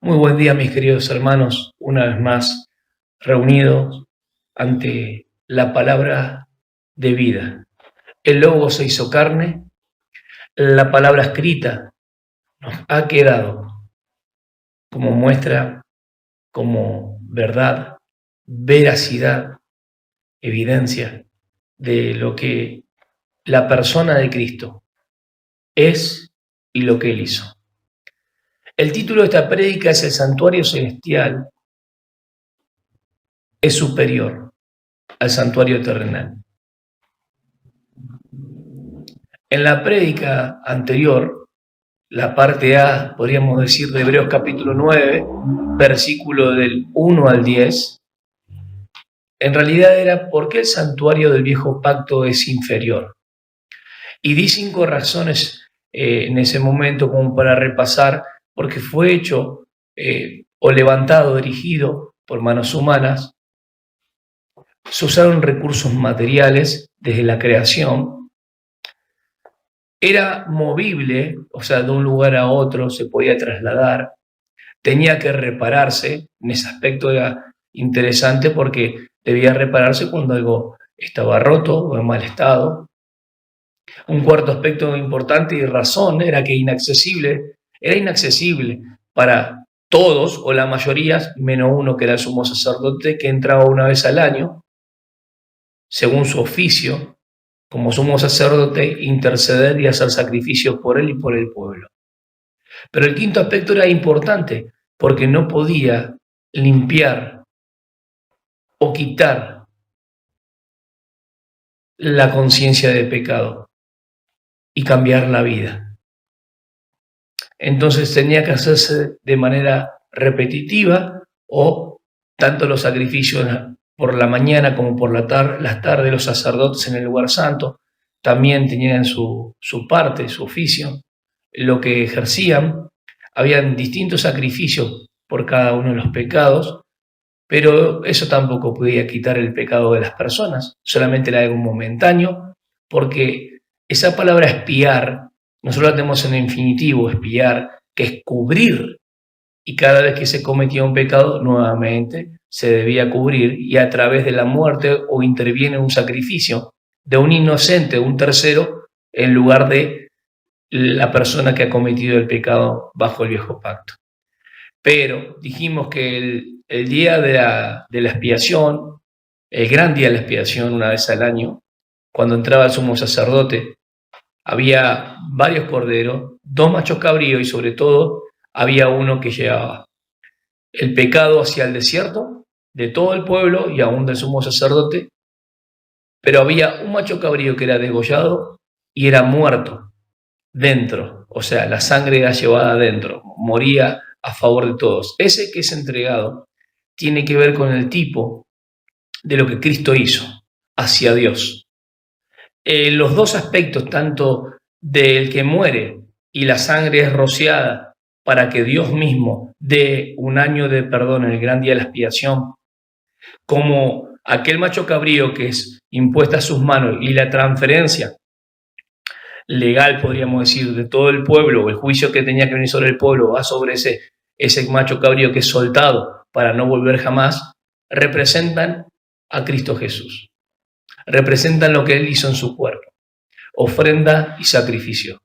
Muy buen día, mis queridos hermanos, una vez más reunidos ante la palabra de vida. El Logo se hizo carne, la palabra escrita nos ha quedado como muestra, como verdad, veracidad, evidencia de lo que la persona de Cristo es y lo que Él hizo. El título de esta prédica es: El santuario celestial es superior al santuario terrenal. En la prédica anterior, la parte A, podríamos decir, de Hebreos capítulo 9, versículo del 1 al 10, en realidad era ¿por qué el santuario del viejo pacto es inferior? Y di 5 razones en ese momento como para repasar, porque fue hecho o levantado, dirigido por manos humanas. Se usaron recursos materiales desde la creación. Era movible, o sea, de un lugar a otro se podía trasladar, tenía que repararse. En ese aspecto era interesante porque debía repararse cuando algo estaba roto o en mal estado. Un cuarto aspecto importante y razón era que era inaccesible para todos o la mayoría, menos uno que era el sumo sacerdote, que entraba una vez al año, según su oficio, como sumo sacerdote, interceder y hacer sacrificios por él y por el pueblo. Pero el quinto aspecto era importante, porque no podía limpiar o quitar la conciencia de pecado y cambiar la vida. Entonces tenía que hacerse de manera repetitiva, o tanto los sacrificios por la mañana como por las tardes, los sacerdotes en el lugar santo también tenían su parte, su oficio, lo que ejercían. Habían distintos sacrificios por cada uno de los pecados, pero eso tampoco podía quitar el pecado de las personas, solamente era algo momentáneo, porque esa palabra espiar, nosotros la tenemos en infinitivo, espiar, que es cubrir, y cada vez que se cometía un pecado, nuevamente se debía cubrir, y a través de la muerte o interviene un sacrificio de un inocente, de un tercero, en lugar de la persona que ha cometido el pecado bajo el viejo pacto. Pero dijimos que el día de la expiación, el gran día de la expiación, una vez al año, cuando entraba el sumo sacerdote, había varios corderos, 2 machos cabríos, y sobre todo había uno que llevaba el pecado hacia el desierto de todo el pueblo y aún del sumo sacerdote, pero había un macho cabrío que era degollado y era muerto dentro, o sea, la sangre era llevada adentro, moría a favor de todos. Ese que es entregado tiene que ver con el tipo de lo que Cristo hizo hacia Dios. Los dos aspectos, tanto del que muere y la sangre es rociada para que Dios mismo dé un año de perdón en el gran día de la expiación, como aquel macho cabrío que es impuesta a sus manos y la transferencia legal, podríamos decir, de todo el pueblo, o el juicio que tenía que venir sobre el pueblo va sobre ese macho cabrío que es soltado para no volver jamás, representan a Cristo Jesús. Representan lo que Él hizo en su cuerpo, ofrenda y sacrificio,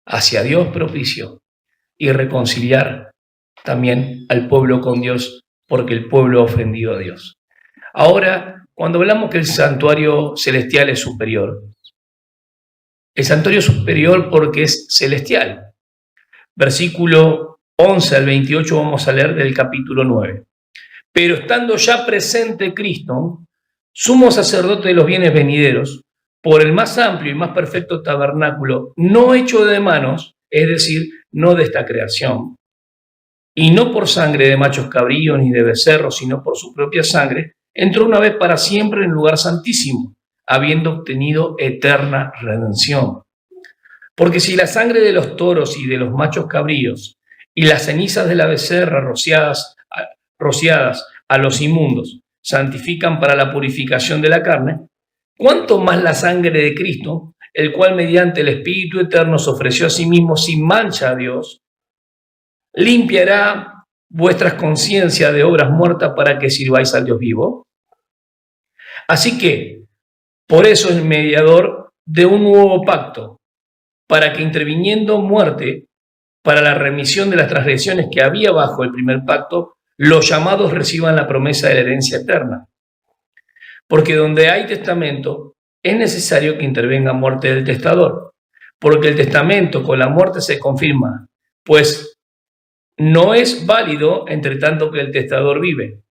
hacia Dios propicio, y reconciliar también al pueblo con Dios, porque el pueblo ha ofendido a Dios. Ahora, cuando hablamos que el santuario celestial es superior, el santuario es superior porque es celestial. Versículo 11 al 28 vamos a leer del capítulo 9. Pero estando ya presente Cristo, sumo sacerdote de los bienes venideros, por el más amplio y más perfecto tabernáculo, no hecho de manos, es decir, no de esta creación, y no por sangre de machos cabríos ni de becerros, sino por su propia sangre, entró una vez para siempre en el lugar santísimo, habiendo obtenido eterna redención. Porque si la sangre de los toros y de los machos cabríos y las cenizas de la becerra rociadas a los inmundos santifican para la purificación de la carne, ¿cuánto más la sangre de Cristo, el cual mediante el Espíritu Eterno se ofreció a sí mismo sin mancha a Dios, limpiará vuestras conciencias de obras muertas para que sirváis al Dios vivo. Así que, por eso es mediador de un nuevo pacto, para que interviniendo muerte para la remisión de las transgresiones que había bajo el primer pacto, los llamados reciban la promesa de la herencia eterna. Porque donde hay testamento, es necesario que intervenga muerte del testador, porque el testamento con la muerte se confirma, pues no es válido entre tanto que el testador vive,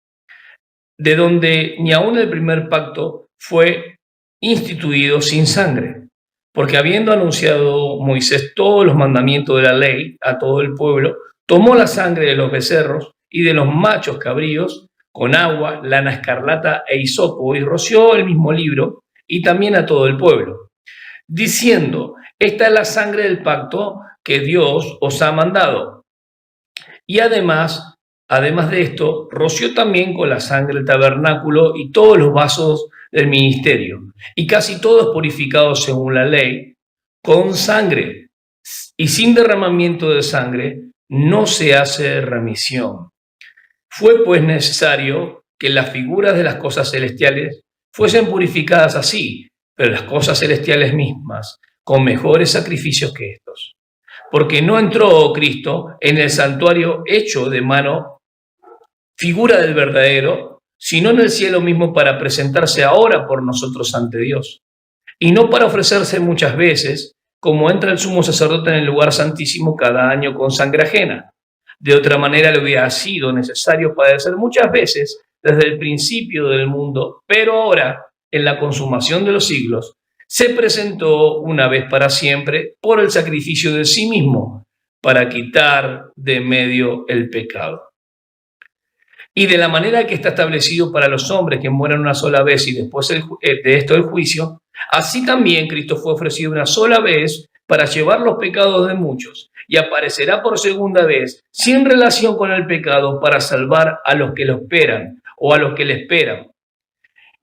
de donde ni aun el primer pacto fue instituido sin sangre, porque habiendo anunciado Moisés todos los mandamientos de la ley a todo el pueblo, tomó la sangre de los becerros y de los machos cabríos con agua, lana escarlata e hisopo, y roció el mismo libro y también a todo el pueblo, diciendo: esta es la sangre del pacto que Dios os ha mandado. Y además de esto, roció también con la sangre el tabernáculo y todos los vasos del ministerio, y casi todos purificados según la ley, con sangre, y sin derramamiento de sangre no se hace remisión. Fue pues necesario que las figuras de las cosas celestiales fuesen purificadas así, pero las cosas celestiales mismas con mejores sacrificios que estos. Porque no entró Cristo en el santuario hecho de mano, figura del verdadero, sino en el cielo mismo para presentarse ahora por nosotros ante Dios. Y no para ofrecerse muchas veces, como entra el sumo sacerdote en el lugar santísimo cada año con sangre ajena. De otra manera le hubiera sido necesario padecer muchas veces desde el principio del mundo, pero ahora, en la consumación de los siglos, se presentó una vez para siempre por el sacrificio de sí mismo, para quitar de medio el pecado. Y de la manera que está establecido para los hombres que mueran una sola vez y después de esto el juicio, así también Cristo fue ofrecido una sola vez para llevar los pecados de muchos, y aparecerá por segunda vez sin relación con el pecado para salvar a los que lo esperan o a los que le esperan.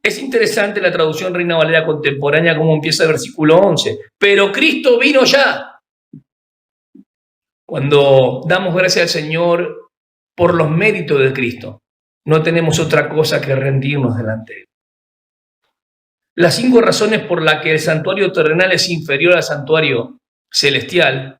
Es interesante la traducción Reina Valera contemporánea como empieza el versículo 11. Pero Cristo vino ya. Cuando damos gracias al Señor por los méritos de Cristo, no tenemos otra cosa que rendirnos delante de Él. Las 5 razones por las que el santuario terrenal es inferior al santuario celestial,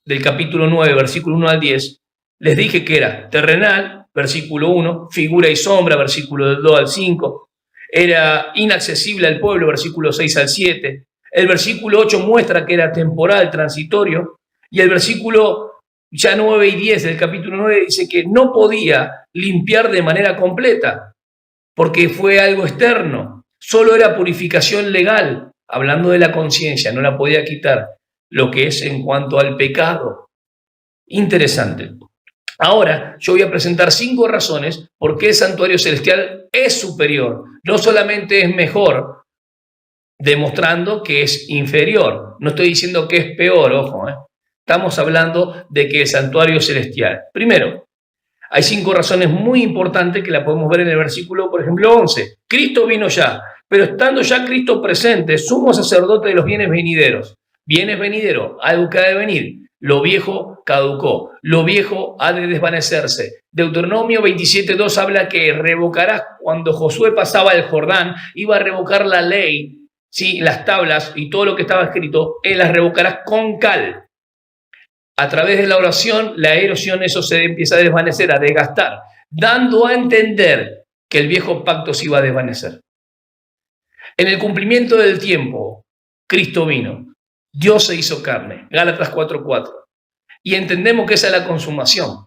del capítulo 9, versículo 1 al 10, les dije que era terrenal, versículo 1, figura y sombra, versículo 2 al 5, era inaccesible al pueblo, versículo 6 al 7, el versículo 8 muestra que era temporal, transitorio, y el versículo ya 9 y 10 del capítulo 9 dice que no podía limpiar de manera completa, porque fue algo externo, solo era purificación legal, hablando de la conciencia, no la podía quitar, lo que es en cuanto al pecado. Interesante. Ahora yo voy a presentar 5 razones por qué el santuario celestial es superior. No solamente es mejor, demostrando que es inferior. No estoy diciendo que es peor, ojo. Estamos hablando de que el santuario celestial. Primero, hay 5 razones muy importantes que la podemos ver en el versículo, por ejemplo, 11. Cristo vino ya, pero estando ya Cristo presente, sumo sacerdote de los bienes venideros. Bienes venideros, algo que ha de venir. Lo viejo caducó, lo viejo ha de desvanecerse. Deuteronomio 27:2 habla que revocarás, cuando Josué pasaba el Jordán, iba a revocar la ley, ¿sí? Las tablas y todo lo que estaba escrito, él las revocarás con cal. A través de la oración, la erosión, eso se empieza a desvanecer, a desgastar, dando a entender que el viejo pacto se iba a desvanecer. En el cumplimiento del tiempo, Cristo vino. Dios se hizo carne, Gálatas 4:4. Y entendemos que esa es la consumación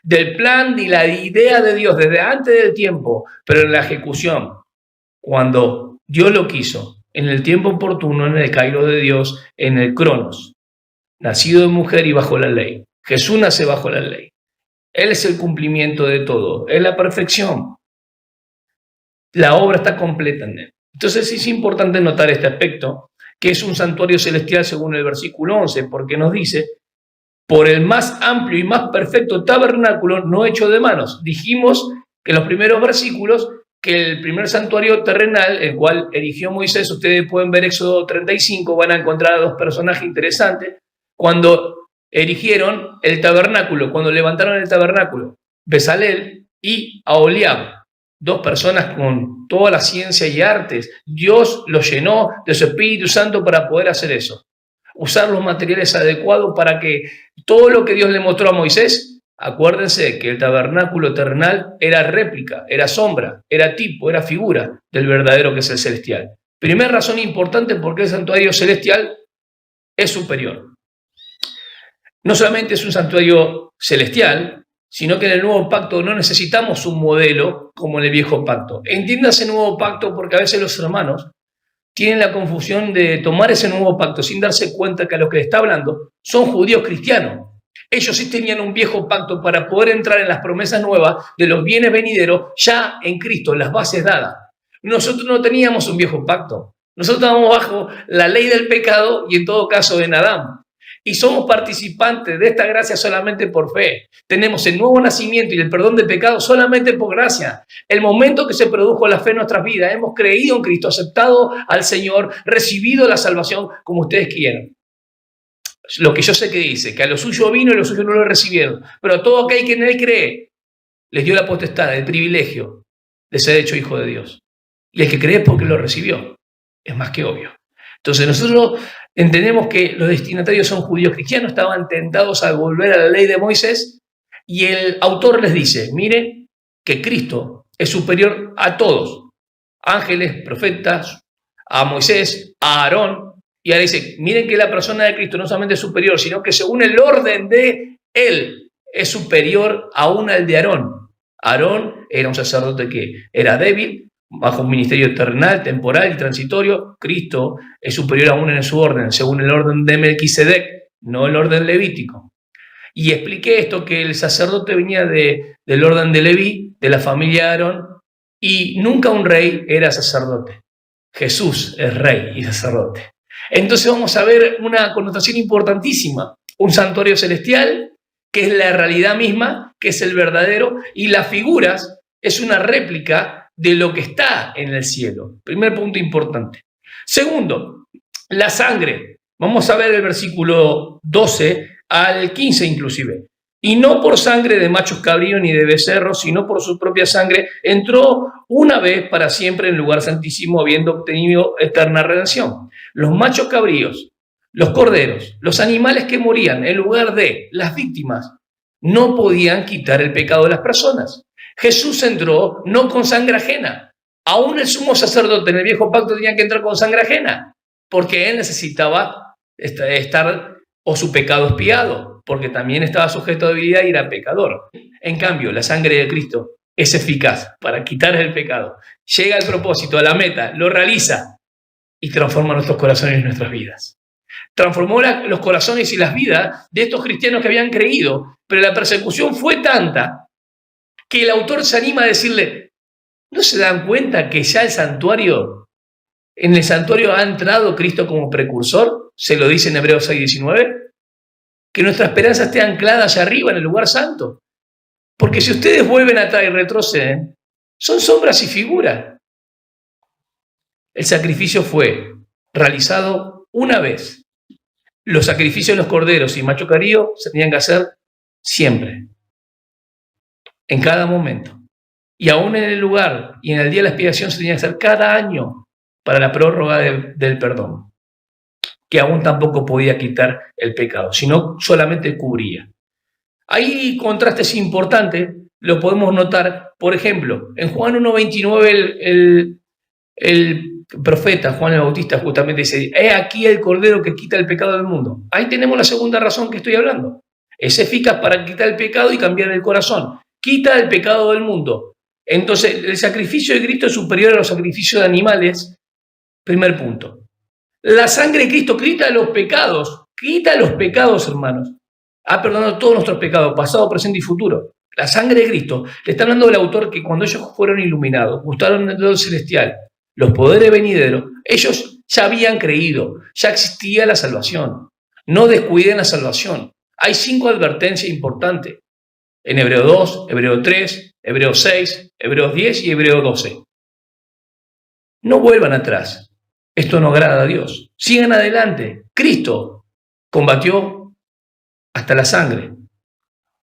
del plan y la idea de Dios desde antes del tiempo, pero en la ejecución, cuando Dios lo quiso, en el tiempo oportuno, en el Cairo de Dios, en el Cronos, nacido de mujer y bajo la ley. Jesús nace bajo la ley. Él es el cumplimiento de todo, es la perfección. La obra está completa en él. Entonces es importante notar este aspecto, que es un santuario celestial según el versículo 11, porque nos dice, por el más amplio y más perfecto tabernáculo no hecho de manos. Dijimos que en los primeros versículos que el primer santuario terrenal, el cual erigió Moisés, ustedes pueden ver Éxodo 35, van a encontrar a 2 personajes interesantes, cuando erigieron el tabernáculo, cuando levantaron el tabernáculo. Bezalel y Aholiab, dos personas con toda la ciencia y artes. Dios los llenó de su Espíritu Santo para poder hacer eso. Usar los materiales adecuados para que todo lo que Dios le mostró a Moisés, acuérdense que el tabernáculo terrenal era réplica, era sombra, era tipo, era figura del verdadero que es el celestial. Primera razón importante porque el santuario celestial es superior. No solamente es un santuario celestial, sino que en el nuevo pacto no necesitamos un modelo como en el viejo pacto. Entiéndase el nuevo pacto porque a veces los hermanos tienen la confusión de tomar ese nuevo pacto sin darse cuenta que a los que le está hablando son judíos cristianos. Ellos sí tenían un viejo pacto para poder entrar en las promesas nuevas de los bienes venideros ya en Cristo, las bases dadas. Nosotros no teníamos un viejo pacto. Nosotros estábamos bajo la ley del pecado y en todo caso en Adán. Y somos participantes de esta gracia solamente por fe. Tenemos el nuevo nacimiento y el perdón de pecados solamente por gracia. El momento que se produjo la fe en nuestras vidas, hemos creído en Cristo, aceptado al Señor, recibido la salvación como ustedes quieran. Lo que yo sé que dice, que a lo suyo vino y a lo suyo no lo recibieron. Pero a todo aquel que en él cree, les dio la potestad, el privilegio de ser hecho hijo de Dios. Y el que cree es porque lo recibió. Es más que obvio. Entonces nosotros entendemos que los destinatarios son judíos cristianos, estaban tentados a volver a la ley de Moisés y el autor les dice, miren que Cristo es superior a todos, ángeles, profetas, a Moisés, a Aarón, y ahora dice, miren que la persona de Cristo no solamente es superior, sino que según el orden de él es superior aún al de Aarón. Aarón era un sacerdote que era débil, bajo un ministerio terrenal, temporal y transitorio. Cristo es superior aún en su orden, según el orden de Melquisedec, no el orden levítico. Y expliqué esto, que el sacerdote venía del orden de Leví, de la familia de Aarón, y nunca un rey era sacerdote. Jesús es rey y sacerdote. Entonces vamos a ver una connotación importantísima, un santuario celestial, que es la realidad misma, que es el verdadero, y las figuras es una réplica de lo que está en el cielo. Primer punto importante. Segundo, la sangre. Vamos a ver el versículo 12 al 15 inclusive. Y no por sangre de machos cabríos ni de becerros, sino por su propia sangre, entró una vez para siempre en el lugar santísimo, habiendo obtenido eterna redención. Los machos cabríos, los corderos, los animales que morían en lugar de las víctimas, no podían quitar el pecado de las personas. Jesús entró no con sangre ajena. Aún el sumo sacerdote en el viejo pacto tenía que entrar con sangre ajena, porque él necesitaba estar o su pecado expiado, porque también estaba sujeto a debilidad y era pecador. En cambio, la sangre de Cristo es eficaz para quitar el pecado. Llega al propósito, a la meta, lo realiza y transforma nuestros corazones y nuestras vidas. Transformó los corazones y las vidas de estos cristianos que habían creído, pero la persecución fue tanta que el autor se anima a decirle, ¿no se dan cuenta que ya en el santuario ha entrado Cristo como precursor? Se lo dice en Hebreos 6:19. Que nuestra esperanza esté anclada allá arriba en el lugar santo. Porque si ustedes vuelven atrás y retroceden, son sombras y figuras. El sacrificio fue realizado una vez. Los sacrificios de los corderos y macho cabrío se tenían que hacer siempre. En cada momento. Y aún en el lugar y en el día de la expiación se tenía que hacer cada año para la prórroga del perdón, que aún tampoco podía quitar el pecado, sino solamente cubría. Hay contrastes importantes, lo podemos notar, por ejemplo, en Juan 1:29 el profeta Juan el Bautista justamente dice, he aquí el cordero que quita el pecado del mundo. Ahí tenemos la segunda razón que estoy hablando. Es eficaz para quitar el pecado y cambiar el corazón. Quita el pecado del mundo. Entonces, el sacrificio de Cristo es superior a los sacrificios de animales. Primer punto. La sangre de Cristo quita los pecados, hermanos. Ha perdonado todos nuestros pecados, pasado, presente y futuro. La sangre de Cristo. Le está hablando el autor que cuando ellos fueron iluminados, gustaron del Dios celestial, los poderes venideros, ellos ya habían creído, ya existía la salvación. No descuiden la salvación. Hay 5 advertencias importantes. En Hebreo 2, Hebreo 3, Hebreo 6, Hebreo 10 y Hebreo 12. No vuelvan atrás. Esto no agrada a Dios. Sigan adelante. Cristo combatió hasta la sangre.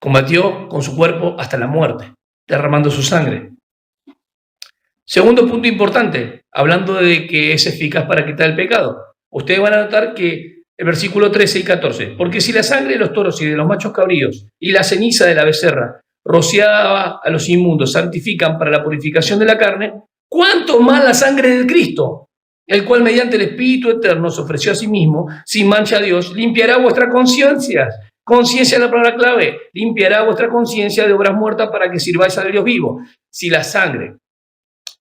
Combatió con su cuerpo hasta la muerte, derramando su sangre. Segundo punto importante, hablando de que es eficaz para quitar el pecado. Ustedes van a notar que el versículo 13 y 14, porque si la sangre de los toros y de los machos cabríos y la ceniza de la becerra rociada a los inmundos santifican para la purificación de la carne, ¿cuánto más la sangre de Cristo, el cual mediante el Espíritu Eterno se ofreció a sí mismo, sin mancha a Dios, limpiará vuestra conciencia? Conciencia es la palabra clave. Limpiará vuestra conciencia de obras muertas para que sirváis al Dios vivo. Si la sangre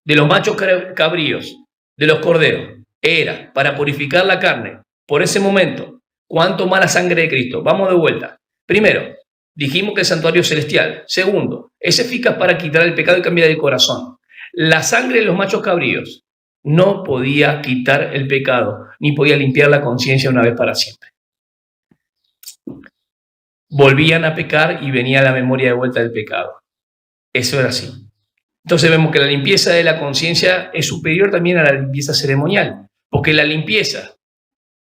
de los machos cabríos, de los corderos, era para purificar la carne, por ese momento, ¿cuánto más la sangre de Cristo? Vamos de vuelta. Primero, dijimos que el santuario celestial. Segundo, es eficaz para quitar el pecado y cambiar el corazón. La sangre de los machos cabríos no podía quitar el pecado, ni podía limpiar la conciencia una vez para siempre. Volvían a pecar y venía la memoria de vuelta del pecado. Eso era así. Entonces vemos que la limpieza de la conciencia es superior también a la limpieza ceremonial, porque la limpieza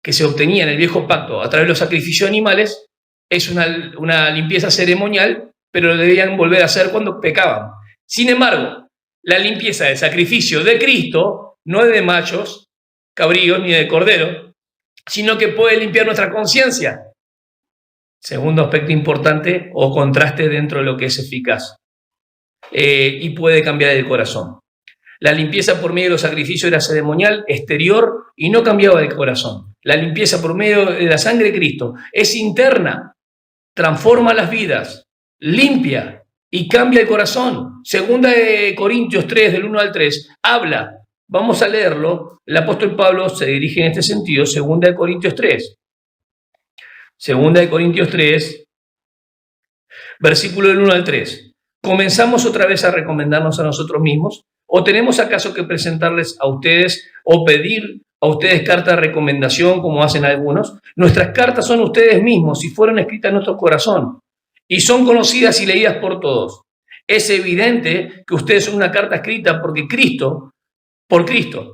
que se obtenía en el viejo pacto a través de los sacrificios animales es una limpieza ceremonial, pero lo debían volver a hacer cuando pecaban. Sin embargo, la limpieza del sacrificio de Cristo no es de machos, cabríos ni de cordero, sino que puede limpiar nuestra conciencia. Segundo aspecto importante o contraste dentro de lo que es eficaz. Y puede cambiar el corazón. La limpieza por medio de los sacrificios era ceremonial, exterior y no cambiaba el corazón. La limpieza por medio de la sangre de Cristo es interna, transforma las vidas, limpia y cambia el corazón. Segunda de Corintios 3, del 1 al 3, habla. Vamos a leerlo. El apóstol Pablo se dirige en este sentido. Segunda de Corintios 3. Segunda de Corintios 3, versículo del 1 al 3. ¿Comenzamos otra vez a recomendarnos a nosotros mismos? ¿O tenemos acaso que presentarles a ustedes o pedir a ustedes cartas de recomendación como hacen algunos? Nuestras cartas son ustedes mismos y fueron escritas en nuestro corazón y son conocidas y leídas por todos. Es evidente que ustedes son una carta escrita por Cristo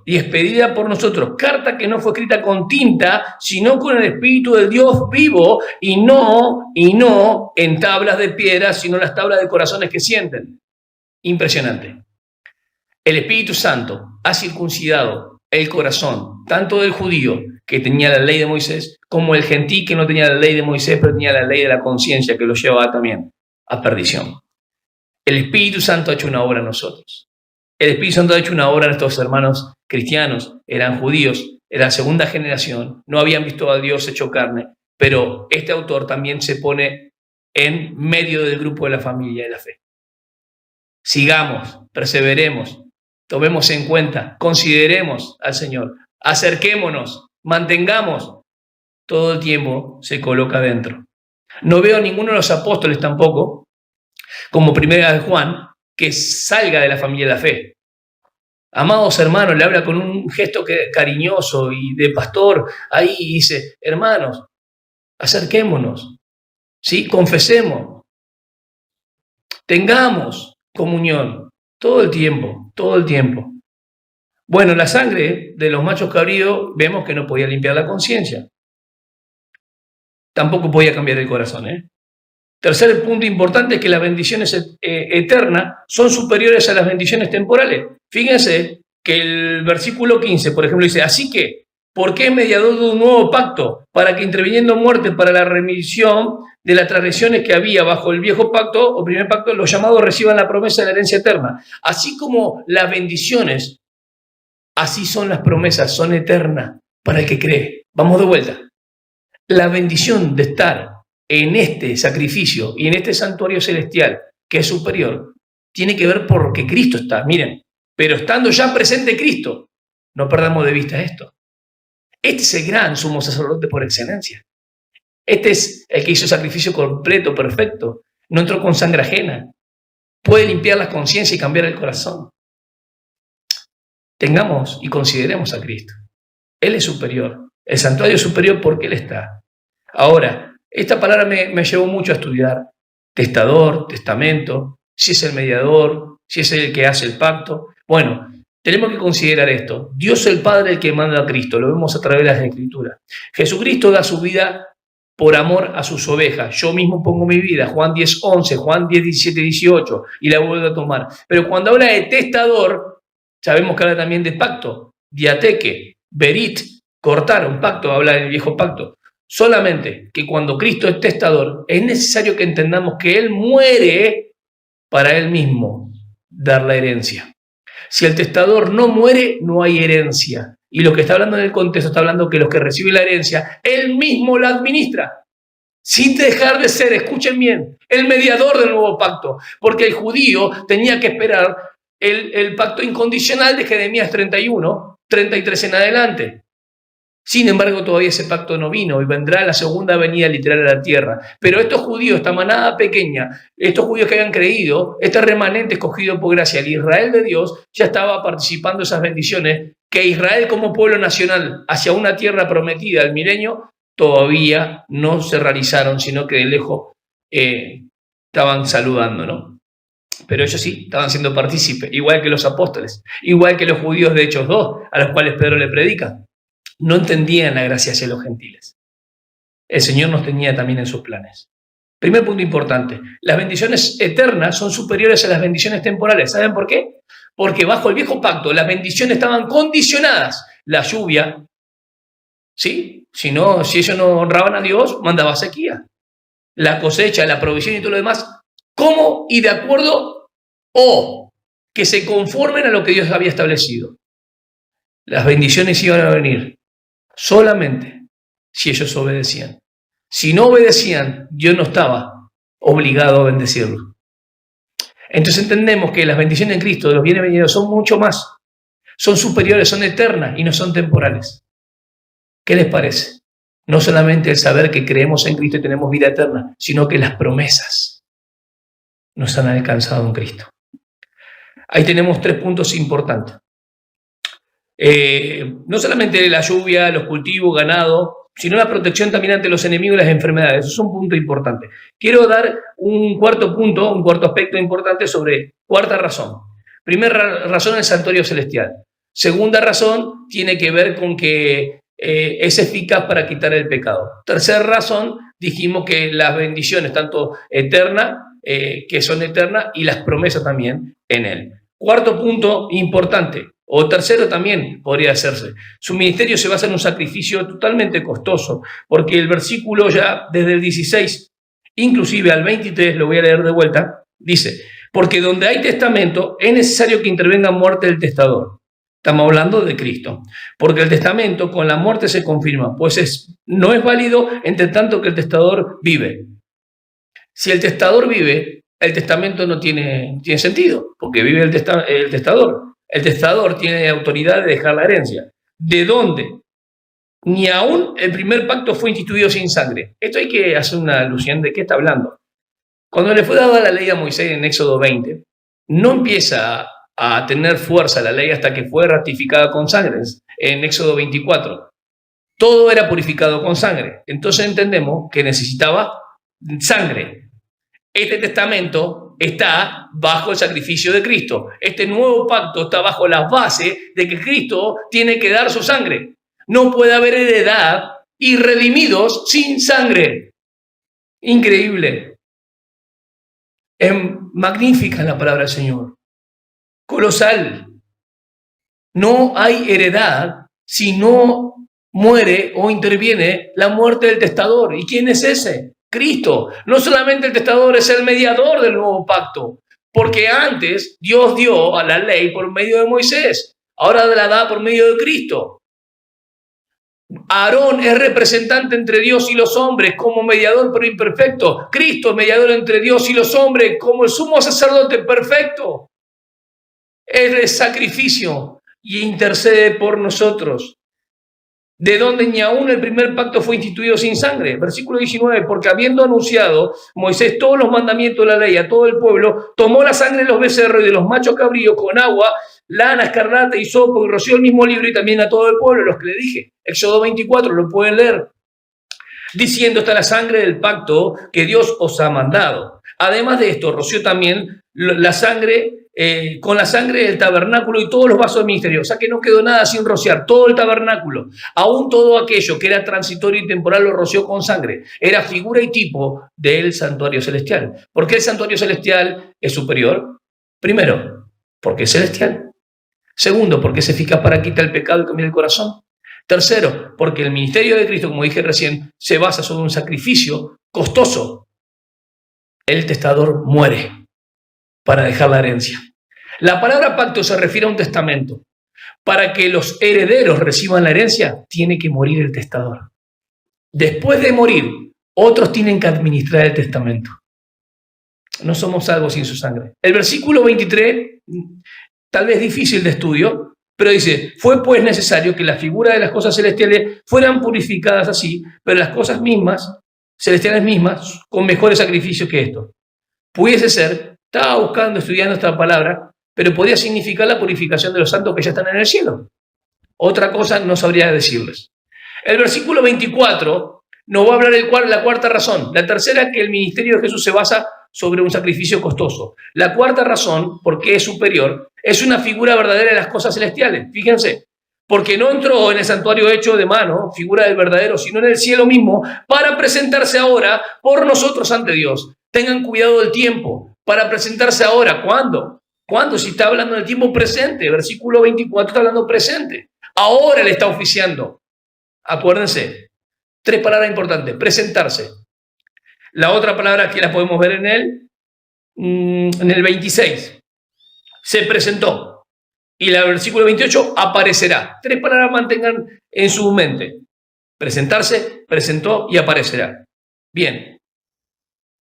y expedida por nosotros, carta que no fue escrita con tinta, sino con el Espíritu del Dios vivo y no en tablas de piedra, sino en las tablas de corazones que sienten. Impresionante. El Espíritu Santo ha circuncidado el corazón, tanto del judío que tenía la ley de Moisés, como el gentil que no tenía la ley de Moisés, pero tenía la ley de la conciencia que lo llevaba también a perdición. El Espíritu Santo ha hecho una obra en nosotros. El Espíritu Santo ha hecho una obra en estos hermanos cristianos, eran judíos, eran segunda generación, no habían visto a Dios hecho carne, pero este autor también se pone en medio del grupo de la familia de la fe. Sigamos, perseveremos, tomemos en cuenta, consideremos al Señor, acerquémonos, mantengamos, todo el tiempo se coloca dentro. No veo a ninguno de los apóstoles tampoco, como primera de Juan, que salga de la familia de la fe. Amados hermanos, le habla con un gesto cariñoso y de pastor, ahí dice, hermanos, acerquémonos, ¿sí? Confesemos, tengamos comunión todo el tiempo, todo el tiempo. Bueno, la sangre de los machos cabríos vemos que no podía limpiar la conciencia. Tampoco podía cambiar el corazón, Tercer punto importante es que las bendiciones eternas son superiores a las bendiciones temporales. Fíjense que el versículo 15, por ejemplo, dice, así que, ¿por qué mediador de un nuevo pacto? Para que interviniendo muerte para la remisión de las transgresiones que había bajo el viejo pacto o primer pacto, los llamados reciban la promesa de la herencia eterna. Así como las bendiciones, así son las promesas, son eternas para el que cree. Vamos de vuelta. La bendición de estar en este sacrificio y en este santuario celestial, que es superior, tiene que ver porque Cristo está, miren, pero estando ya presente Cristo, no perdamos de vista esto. Este es el gran sumo sacerdote por excelencia. Este es el que hizo el sacrificio completo, perfecto, no entró con sangre ajena, puede limpiar la conciencia y cambiar el corazón. Tengamos y consideremos a Cristo. Él es superior, el santuario es superior porque Él está. Ahora, esta palabra me llevó mucho a estudiar testador, testamento, si es el mediador, si es el que hace el pacto. Bueno, tenemos que considerar esto. Dios el Padre el que manda a Cristo, lo vemos a través de las Escrituras. Jesucristo da su vida por amor a sus ovejas. Yo mismo pongo mi vida, Juan 10:11, Juan 10:17-18, y la vuelvo a tomar. Pero cuando habla de testador, sabemos que habla también de pacto, diateque, berit, cortar, un pacto, habla del viejo pacto. Solamente que cuando Cristo es testador, es necesario que entendamos que Él muere para Él mismo dar la herencia. Si el testador no muere, no hay herencia. Y lo que está hablando en el contexto, está hablando que los que reciben la herencia, Él mismo la administra. Sin dejar de ser, escuchen bien, el mediador del nuevo pacto. Porque el judío tenía que esperar el pacto incondicional de Jeremías 31, 33 en adelante. Sin embargo, todavía ese pacto no vino y vendrá la segunda venida literal a la tierra. Pero estos judíos, esta manada pequeña, estos judíos que habían creído, este remanente escogido por gracia, el Israel de Dios, ya estaba participando de esas bendiciones que Israel como pueblo nacional hacia una tierra prometida al milenio todavía no se realizaron, sino que de lejos estaban saludando, ¿no? Pero ellos sí estaban siendo partícipes, igual que los apóstoles, igual que los judíos de Hechos 2, a los cuales Pedro le predica. No entendían la gracia hacia los gentiles. El Señor nos tenía también en sus planes. Primer punto importante, las bendiciones eternas son superiores a las bendiciones temporales. ¿Saben por qué? Porque bajo el viejo pacto las bendiciones estaban condicionadas. La lluvia, ¿sí? Si ellos no honraban a Dios, mandaba sequía. La cosecha, la provisión y todo lo demás, ¿cómo? Y de acuerdo o que se conformen a lo que Dios había establecido. Las bendiciones iban a venir solamente si ellos obedecían. Si no obedecían, Dios no estaba obligado a bendecirlos. Entonces entendemos que las bendiciones en Cristo, de los bienes venideros, son mucho más. Son superiores, son eternas y no son temporales. ¿Qué les parece? No solamente el saber que creemos en Cristo y tenemos vida eterna, sino que las promesas nos han alcanzado en Cristo. Ahí tenemos 3 puntos importantes. No solamente la lluvia, los cultivos, ganado, sino la protección también ante los enemigos y las enfermedades. Eso es un punto importante. Quiero dar un cuarto punto, un cuarto aspecto importante sobre cuarta razón. Primera razón, el santuario celestial. Segunda razón, tiene que ver con que es eficaz para quitar el pecado. Tercera razón, dijimos que las bendiciones, tanto eternas, que son eternas, y las promesas también en él. Cuarto punto importante, o tercero también podría hacerse. Su ministerio se basa en un sacrificio totalmente costoso, porque el versículo ya desde el 16, inclusive al 23, lo voy a leer de vuelta, dice, porque donde hay testamento es necesario que intervenga muerte del testador. Estamos hablando de Cristo, porque el testamento con la muerte se confirma, pues no es válido entre tanto que el testador vive. Si el testador vive, el testamento no tiene sentido, porque vive el testador. El testador tiene autoridad de dejar la herencia. ¿De dónde? Ni aún el primer pacto fue instituido sin sangre. Esto hay que hacer una alusión de qué está hablando. Cuando le fue dada la ley a Moisés en Éxodo 20, no empieza a tener fuerza la ley hasta que fue ratificada con sangre en Éxodo 24. Todo era purificado con sangre. Entonces entendemos que necesitaba sangre. Este testamento está bajo el sacrificio de Cristo. Este nuevo pacto está bajo la base de que Cristo tiene que dar su sangre. No puede haber heredad y redimidos sin sangre. Increíble. Es magnífica la palabra del Señor. Colosal. No hay heredad si no muere o interviene la muerte del testador. ¿Y quién es ese? Cristo. No solamente el testador es el mediador del nuevo pacto, porque antes Dios dio a la ley por medio de Moisés, ahora la da por medio de Cristo. Aarón es representante entre Dios y los hombres como mediador pero imperfecto. Cristo es mediador entre Dios y los hombres como el sumo sacerdote perfecto. Él es sacrificio y intercede por nosotros. De donde ni aún el primer pacto fue instituido sin sangre. Versículo 19, porque habiendo anunciado Moisés todos los mandamientos de la ley a todo el pueblo, tomó la sangre de los becerros y de los machos cabríos con agua, lana, escarlata y sopo, y roció el mismo libro y también a todo el pueblo, los que le dije. Éxodo 24, lo pueden leer. Diciendo, está la sangre del pacto que Dios os ha mandado. Además de esto, roció también la sangre, con la sangre del tabernáculo y todos los vasos del ministerio. O sea que no quedó nada sin rociar, todo el tabernáculo. Aún todo aquello que era transitorio y temporal lo roció con sangre. Era figura y tipo del santuario celestial. ¿Por qué el santuario celestial es superior? Primero, porque es celestial. Segundo, porque es eficaz para quitar el pecado y cambiar el corazón. Tercero, porque el ministerio de Cristo, como dije recién, se basa sobre un sacrificio costoso. El testador muere para dejar la herencia. La palabra pacto se refiere a un testamento. Para que los herederos reciban la herencia, tiene que morir el testador. Después de morir, otros tienen que administrar el testamento. No somos salvos sin su sangre. El versículo 23, tal vez difícil de estudio, pero dice, fue pues necesario que la figura de las cosas celestiales fueran purificadas así, pero las cosas mismas, celestiales mismas, con mejores sacrificios que esto. Pudiese ser, estaba buscando, estudiando esta palabra, pero podía significar la purificación de los santos que ya están en el cielo. Otra cosa no sabría decirles. El versículo 24 nos va a hablar de la cuarta razón. La tercera, que el ministerio de Jesús se basa sobre un sacrificio costoso. La cuarta razón, por qué es superior, es una figura verdadera de las cosas celestiales. Fíjense, porque no entró en el santuario hecho de mano, figura del verdadero, sino en el cielo mismo, para presentarse ahora por nosotros ante Dios. Tengan cuidado del tiempo, para presentarse ahora. ¿Cuándo? ¿Cuándo? Si está hablando del tiempo presente, versículo 24 está hablando presente. Ahora le está oficiando. Acuérdense, tres palabras importantes. Presentarse. La otra palabra que la podemos ver en el 26. Se presentó. Y el versículo 28, aparecerá. Tres palabras mantengan en su mente. Presentarse, presentó y aparecerá. Bien.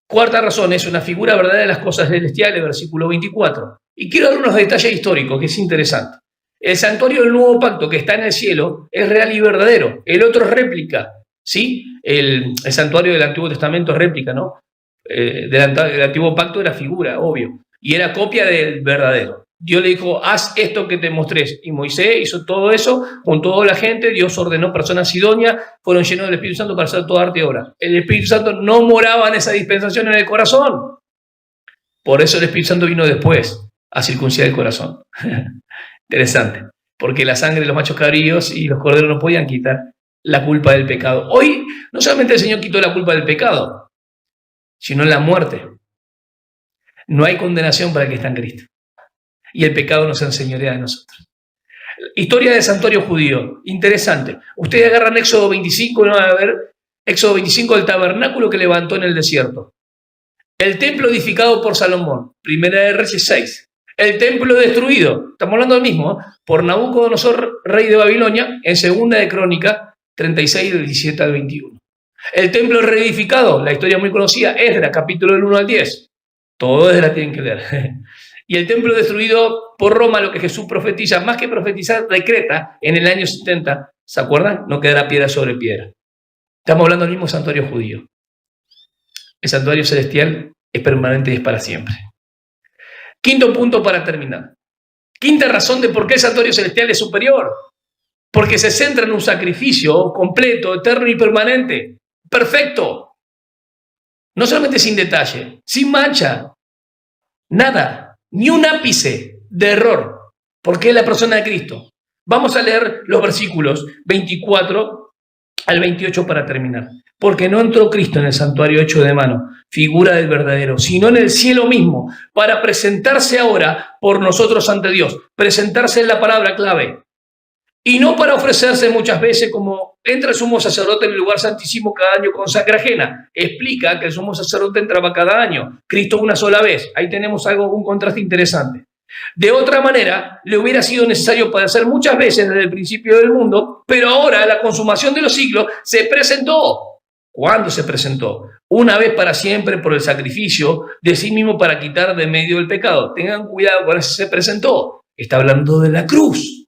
Cuarta razón, es una figura verdadera de las cosas celestiales, versículo 24. Y quiero dar unos detalles históricos, que es interesante. El santuario del nuevo pacto que está en el cielo es real y verdadero. El otro es réplica, ¿sí? El santuario del Antiguo Testamento es réplica, ¿no? Del Antiguo Pacto era figura, obvio. Y era copia del verdadero. Dios le dijo, haz esto que te mostré. Y Moisés hizo todo eso con toda la gente. Dios ordenó personas idóneas, fueron llenos del Espíritu Santo para hacer toda arte y obra. El Espíritu Santo no moraba en esa dispensación en el corazón. Por eso el Espíritu Santo vino después a circuncidar el corazón. Interesante. Porque la sangre de los machos cabríos y los corderos no podían quitar la culpa del pecado. Hoy no solamente el Señor quitó la culpa del pecado, sino la muerte. No hay condenación para el que está en Cristo. Y el pecado nos enseñorea de nosotros. Historia del santuario judío. Interesante. Ustedes agarran Éxodo 25 y van a ver Éxodo 25, el tabernáculo que levantó en el desierto. El templo edificado por Salomón. Primera de Reyes 6. El templo destruido. Estamos hablando del mismo, ¿eh? Por Nabucodonosor, rey de Babilonia, en Segunda de Crónica 36, del 17 al 21. El templo reedificado. La historia muy conocida. Esdras, capítulo del 1 al 10. Todo Esdras tienen que leer. Y el templo destruido por Roma, lo que Jesús profetiza, más que profetizar, decreta en el año 70, ¿se acuerdan? No quedará piedra sobre piedra. Estamos hablando del mismo santuario judío. El santuario celestial es permanente y es para siempre. Quinto punto para terminar. Quinta razón de por qué el santuario celestial es superior. Porque se centra en un sacrificio completo, eterno y permanente. Perfecto. No solamente sin detalle, sin mancha. Nada. Ni un ápice de error, porque es la persona de Cristo. Vamos a leer los versículos 24 al 28 para terminar. Porque no entró Cristo en el santuario hecho de mano, figura del verdadero, sino en el cielo mismo, para presentarse ahora por nosotros ante Dios. Presentarse es la palabra clave. Y no para ofrecerse muchas veces como entra el sumo sacerdote en el lugar santísimo cada año con sangre ajena. Explica que el sumo sacerdote entraba cada año, Cristo una sola vez. Ahí tenemos un contraste interesante. De otra manera, le hubiera sido necesario padecer muchas veces desde el principio del mundo, pero ahora, a la consumación de los siglos, se presentó. ¿Cuándo se presentó? Una vez para siempre por el sacrificio de sí mismo para quitar de medio el pecado. Tengan cuidado con eso, se presentó. Está hablando de la cruz.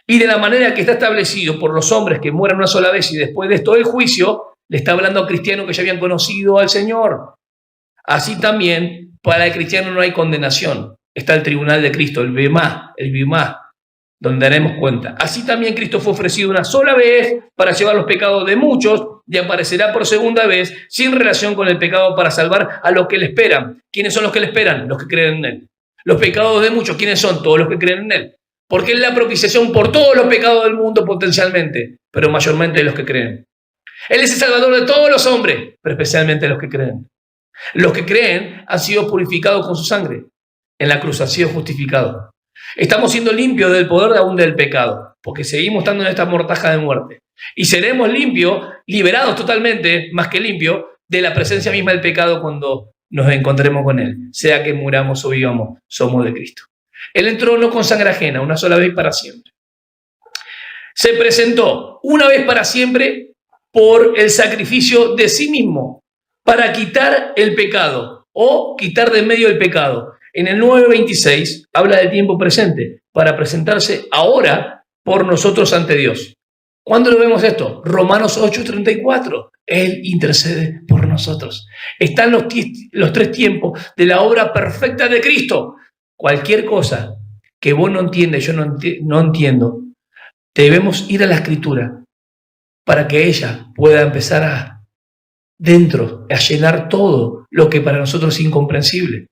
Y de la manera que está establecido por los hombres que mueren una sola vez y después de esto el juicio, le está hablando a cristianos que ya habían conocido al Señor. Así también, para el cristiano no hay condenación. Está el tribunal de Cristo, el bimá, donde daremos cuenta. Así también Cristo fue ofrecido una sola vez para llevar los pecados de muchos y aparecerá por segunda vez sin relación con el pecado para salvar a los que le esperan. ¿Quiénes son los que le esperan? Los que creen en Él. Los pecados de muchos, ¿quiénes son? Todos los que creen en Él. Porque Él es la propiciación por todos los pecados del mundo potencialmente, pero mayormente de los que creen. Él es el Salvador de todos los hombres, pero especialmente de los que creen. Los que creen han sido purificados con su sangre. En la cruz han sido justificados. Estamos siendo limpios del poder aún del pecado, porque seguimos estando en esta mortaja de muerte. Y seremos limpios, liberados totalmente, más que limpios, de la presencia misma del pecado cuando nos encontremos con Él. Sea que muramos o vivamos, somos de Cristo. Él entró no con sangre ajena, una sola vez para siempre. Se presentó una vez para siempre por el sacrificio de sí mismo, para quitar el pecado o quitar de medio el pecado. En el 9:26 habla del tiempo presente, para presentarse ahora por nosotros ante Dios. ¿Cuándo lo vemos esto? Romanos 8:34. Él intercede por nosotros. Están los tres tiempos de la obra perfecta de Cristo. Cualquier cosa que vos no entiendas, yo no entiendo, debemos ir a la Escritura para que ella pueda empezar a llenar todo lo que para nosotros es incomprensible.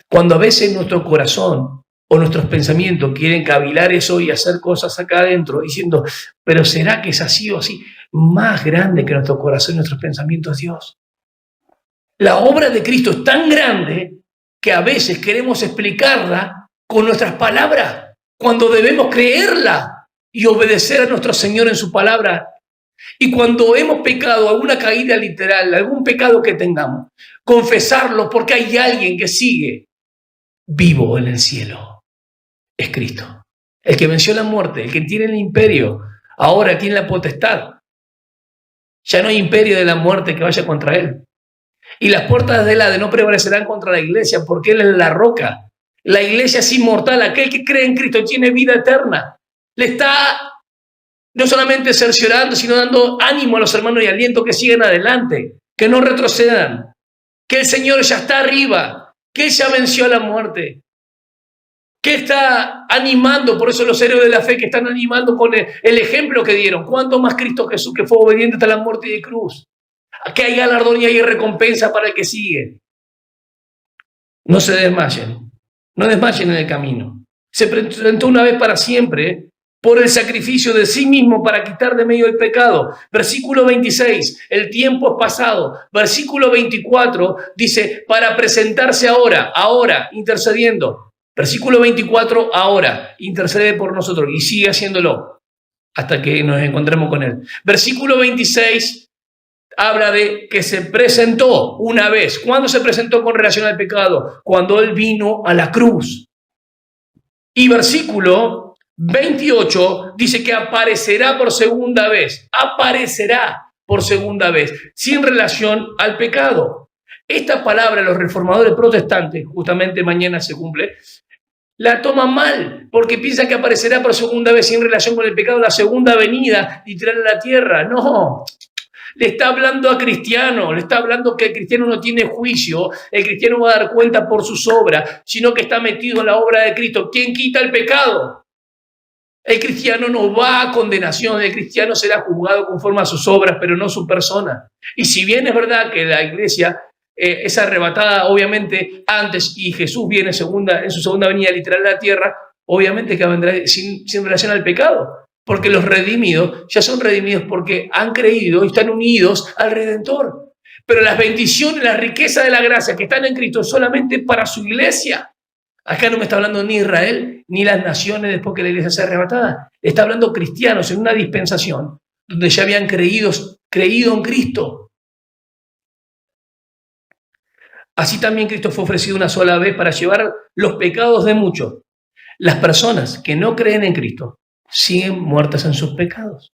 Cuando a veces nuestro corazón o nuestros pensamientos quieren cavilar eso y hacer cosas acá adentro, diciendo, pero ¿será que es así o así? Más grande que nuestro corazón y nuestros pensamientos es Dios. La obra de Cristo es tan grande que a veces queremos explicarla con nuestras palabras, cuando debemos creerla y obedecer a nuestro Señor en su palabra. Y cuando hemos pecado, alguna caída literal, algún pecado que tengamos, confesarlo, porque hay alguien que sigue vivo en el cielo. Es Cristo. El que venció la muerte, el que tiene el imperio, ahora tiene la potestad. Ya no hay imperio de la muerte que vaya contra él. Y las puertas del Hades no prevalecerán contra la iglesia, porque él es la roca. La iglesia es inmortal. Aquel que cree en Cristo tiene vida eterna. Le está no solamente cerciorando, sino dando ánimo a los hermanos y aliento que sigan adelante, que no retrocedan, que el Señor ya está arriba, que Él ya venció a la muerte, que está animando. Por eso los héroes de la fe que están animando con el ejemplo que dieron. ¿Cuánto más Cristo Jesús, que fue obediente hasta la muerte y de cruz? Que hay galardón y hay recompensa para el que sigue. No se desmayen, no desmayen en el camino. Se presentó una vez para siempre por el sacrificio de sí mismo para quitar de medio el pecado. Versículo 26, el tiempo es pasado. Versículo 24 dice, para presentarse ahora, intercediendo. Versículo 24, ahora, intercede por nosotros y sigue haciéndolo hasta que nos encontremos con Él. Versículo 26 habla de que se presentó una vez. ¿Cuándo se presentó con relación al pecado? Cuando Él vino a la cruz. Y versículo 28 dice que aparecerá por segunda vez. Aparecerá por segunda vez, sin relación al pecado. Esta palabra los reformadores protestantes, justamente mañana se cumple, la toman mal, porque piensan que aparecerá por segunda vez sin relación con el pecado, la segunda venida literal a la tierra. No, le está hablando a cristianos, le está hablando que el cristiano no tiene juicio, el cristiano va a dar cuenta por sus obras, sino que está metido en la obra de Cristo. ¿Quién quita el pecado? El cristiano no va a condenación, el cristiano será juzgado conforme a sus obras, pero no su persona. Y si bien es verdad que la iglesia es arrebatada, obviamente, antes, y Jesús viene en su segunda venida literal a la tierra, obviamente que vendrá sin relación al pecado, porque los redimidos ya son redimidos porque han creído y están unidos al Redentor. Pero las bendiciones, la riqueza de la gracia que están en Cristo es solamente para su iglesia. Acá no me está hablando ni Israel ni las naciones después que la iglesia sea arrebatada. Está hablando cristianos en una dispensación donde ya habían creído en Cristo. Así también Cristo fue ofrecido una sola vez para llevar los pecados de muchos. Las personas que no creen en Cristo siguen muertas en sus pecados.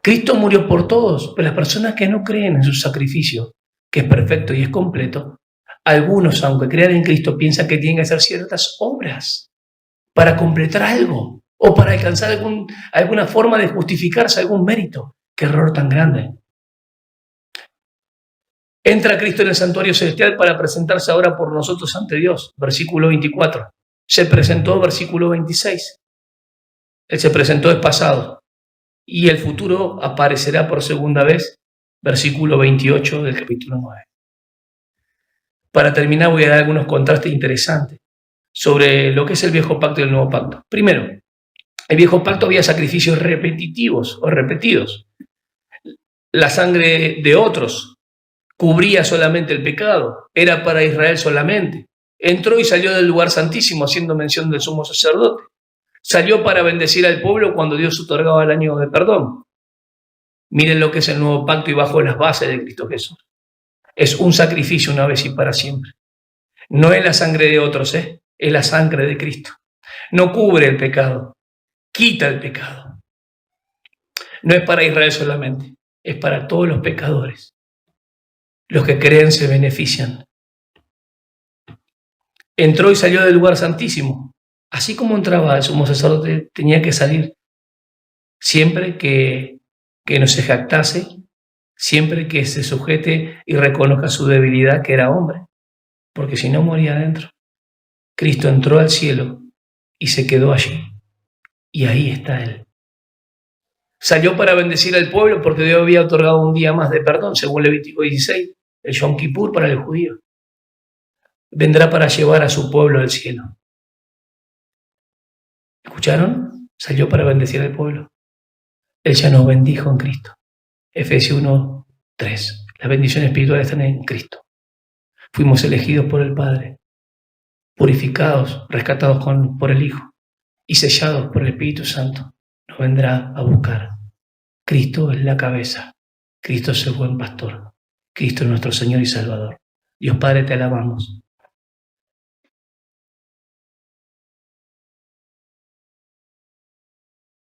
Cristo murió por todos, pero las personas que no creen en su sacrificio, que es perfecto y es completo, algunos, aunque crean en Cristo, piensan que tienen que hacer ciertas obras para completar algo o para alcanzar alguna forma de justificarse, algún mérito. ¡Qué error tan grande! Entra Cristo en el santuario celestial para presentarse ahora por nosotros ante Dios. Versículo 24. Se presentó, versículo 26. Él se presentó, es pasado. Y el futuro aparecerá por segunda vez, versículo 28 del capítulo 9. Para terminar, voy a dar algunos contrastes interesantes sobre lo que es el viejo pacto y el nuevo pacto. Primero, el viejo pacto había sacrificios repetitivos o repetidos. La sangre de otros cubría solamente el pecado, era para Israel solamente. Entró y salió del lugar santísimo haciendo mención del sumo sacerdote. Salió para bendecir al pueblo cuando Dios otorgaba el año de perdón. Miren lo que es el nuevo pacto y bajo las bases de Cristo Jesús. Es un sacrificio una vez y para siempre. No es la sangre de otros, es la sangre de Cristo. No cubre el pecado, quita el pecado. No es para Israel solamente, es para todos los pecadores. Los que creen se benefician. Entró y salió del lugar santísimo. Así como entraba el sumo sacerdote, tenía que salir siempre que no se jactase, siempre que se sujete y reconozca su debilidad, que era hombre, porque si no moría adentro. Cristo entró al cielo y se quedó allí, y ahí está Él. Salió para bendecir al pueblo porque Dios había otorgado un día más de perdón, según Levítico 16, el Yom Kippur para el judío. Vendrá para llevar a su pueblo al cielo. ¿Escucharon? Salió para bendecir al pueblo. Él ya nos bendijo en Cristo. Efesios 1:3. Las bendiciones espirituales están en Cristo. Fuimos elegidos por el Padre, purificados, rescatados por el Hijo y sellados por el Espíritu Santo. Nos vendrá a buscar. Cristo es la cabeza. Cristo es el buen pastor. Cristo es nuestro Señor y Salvador. Dios Padre, te alabamos.